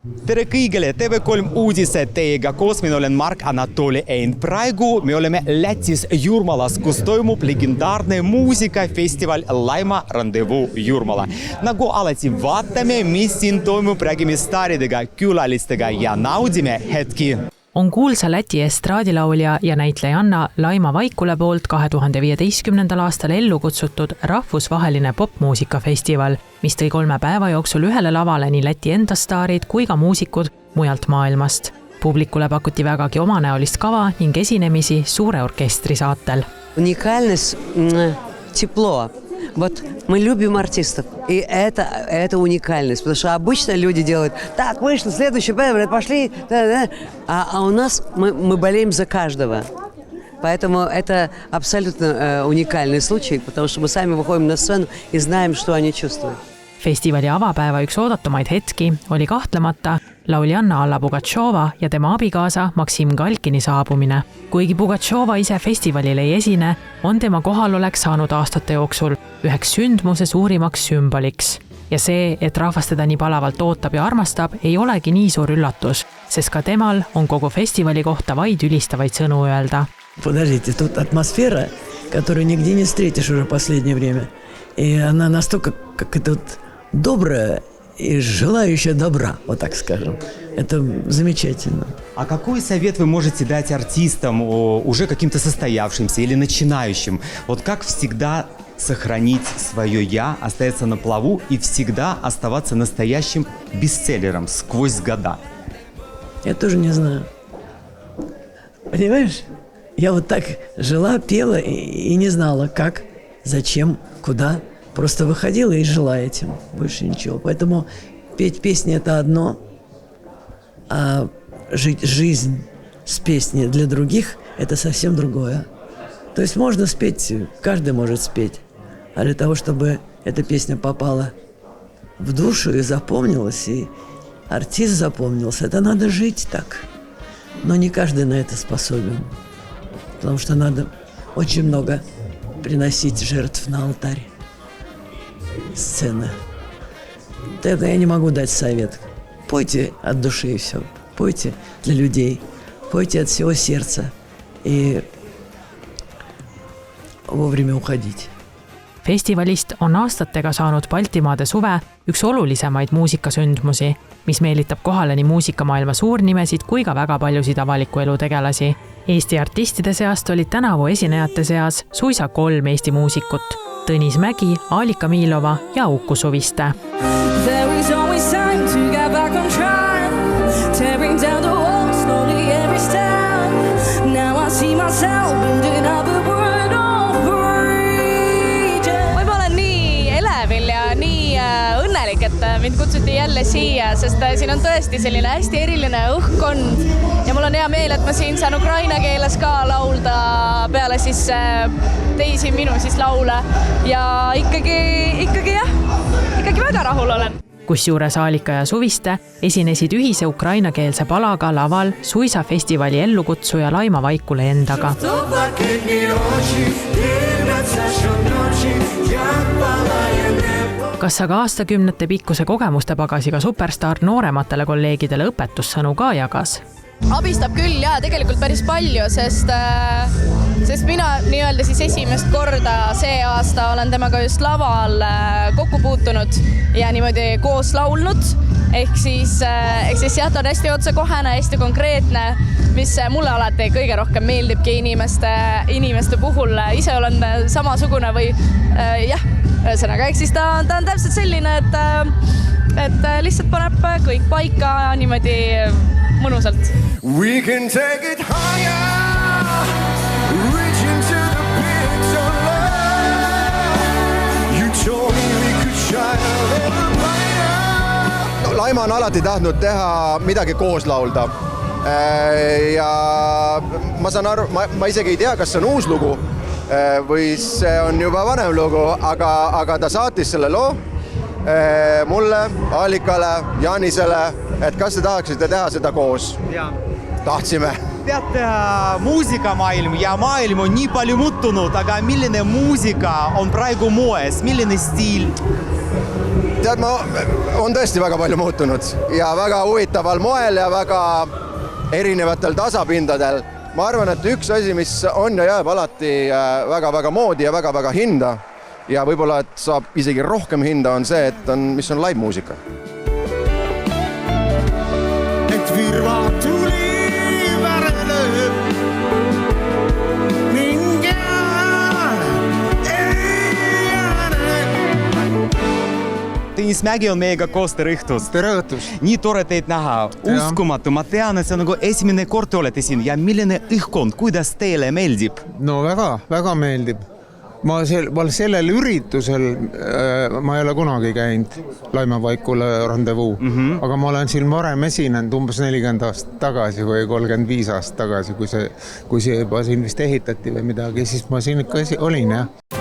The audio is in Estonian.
Tere kõigile, TV3 uudised teiega koos, mina olen Mark Anatoli Ein. Praegu me oleme Lätis Jurmalas, kus toimub legendaarne muusikafestival Laima Rendezvous Jurmala. Nagu alati vaatame, mis siin toimub, räägime staaridega, külalistega ja naudime hetki. On kuulsa Läti estraadilaulja ja näitlejanna Laima Vaikule poolt 2015. aastal ellu kutsutud rahvusvaheline popmuusikafestival, mis tõi 3 päeva jooksul ühele lavale nii Läti enda staarid kui ka muusikud mujalt maailmast. Publikule pakuti vägagi omanäolist kava ning esinemisi suure orkestri saatel. Уникальность, тепло. Вот мы любим артистов, и это уникальность, потому что обычно люди делают, так, вышло, следующий, пошли, а у нас мы болеем за каждого. Поэтому это абсолютно уникальный случай, потому что мы сами выходим на сцену и знаем, что они чувствуют. Festivali avapäeva üks oodatumaid hetki oli kahtlemata lauljanna Alla Pugatšova ja tema abikaasa Maksim Galkini saabumine. Kuigi Pugatšova ise festivalil ei esine, on tema kohalolek saanud aastate jooksul üheks sündmuse suurimaks sümboliks. Ja see, et rahvas teda nii palavalt ootab ja armastab, ei olegi nii suur üllatus, sest ka temal on kogu festivali kohta vaid ülistavaid sõnu öelda. Подождите, тут атмосфера, которую нигде не встретишь уже в последнее время. И она настолько, как это вот добрая и желающая добра, вот так скажем. Это замечательно. А какой совет вы можете дать артистам, уже каким-то состоявшимся или начинающим? Вот как всегда сохранить свое «я», остаться на плаву и всегда оставаться настоящим бестселлером сквозь года? Я тоже не знаю. Понимаешь? Я вот так жила, пела и не знала, как, зачем, куда. Просто выходила и жила этим. Больше ничего. Поэтому петь песни – это одно, а жить жизнь с песней для других – это совсем другое. То есть можно спеть, каждый может спеть. А для того, чтобы эта песня попала в душу и запомнилась, и артист запомнился, это надо жить так. Но не каждый на это способен. Потому что надо очень много приносить жертв на алтарь сцены. Это я не могу дать совет. Пойте от души и все. Пойте для людей. Пойте от всего сердца. И вовремя уходить. Festivalist on aastatega saanud Baltimaade suve üks olulisemaid muusikasündmusi, mis meelitab kohale nii muusikamaailma suurnimesid kui ka väga paljusid avaliku elu tegelasi. Eesti artistide seast olid tänavu esinejate seas suisa 3 Eesti muusikut: Tõnis Mägi, Alika Miilova ja Uku Suviste. There is always time to get back on track, tearing down the walls slowly every step. Now I see myself building up a world of freedom. Ma olen nii elevil ja nii õnnelik, et mind kutsuti jälle siia, sest siin on tõesti selline hästi eriline õhkkond ja mul on hea meel, et ma siin saan ukraina keeles ka laulda peale siis teisi minu siis laule ja ikkagi väga rahul olen. Kusjuures Alika ja Suviste esinesid ühise ukrainakeelse palaga laval suisa festivali ellukutsuja Laima Vaikule endaga. Kas aga aastakümnete pikkuse kogemuste pagasiga superstaar noorematele kolleegidele õpetussõnu ka jagas? Abistab küll ja tegelikult päris palju, sest mina nii-öelda siis esimest korda see aasta olen temaga just laval kokku puutunud ja niimoodi koos laulnud. Ehk siis jah, ta on hästi otsekohene, hästi konkreetne, mis mulle alati kõige rohkem meeldibki inimeste puhul. Ise olen samasugune või jah, ühesõnaga, ehk siis ta on täpselt selline, et lihtsalt paneb kõik paika niimoodi mõnusalt. We can take it higher, reaching to the peaks of love. You told me we could shine a little brighter. Laima on alati tahtnud teha midagi koos laulda. Ja ma saan aru, ma isegi ei tea, kas see on uus lugu või see on juba vanem lugu, aga ta saatis selle loo mulle, Alikale, Jaanisele, et kas te tahaksite teha seda koos? Tahtsime. Teate, muusikamaailm ja maailm on nii palju muutunud, aga milline muusika on praegu moes, milline stiil? tead, on tõesti väga palju muutunud ja väga huvitaval moel ja väga erinevatel tasapindadel. Ma arvan, et üks asi, mis on ja jääb alati väga-väga moodi ja väga-väga hinda ja võib-olla, et saab isegi rohkem hinda, on see, et mis on live-muusika. Et virva tuli värelööb ning Tõnis Mägi on meiega koos, tere õhtust. Tere õhtust. Nii tore teid näha. Uskumatu, ma tean, et see on nagu esimene kord te olete siin ja milline õhkkond, kuidas teile meeldib? No väga meeldib. Ma sellel üritusel, ma ei ole kunagi käinud Laima Vaikula Rendezvous, aga ma olen siin varem esinenud umbes 40 aastat tagasi või 35 aastat tagasi, kui see juba siin vist ehitati või midagi, siis ma siin ikka olin, jah.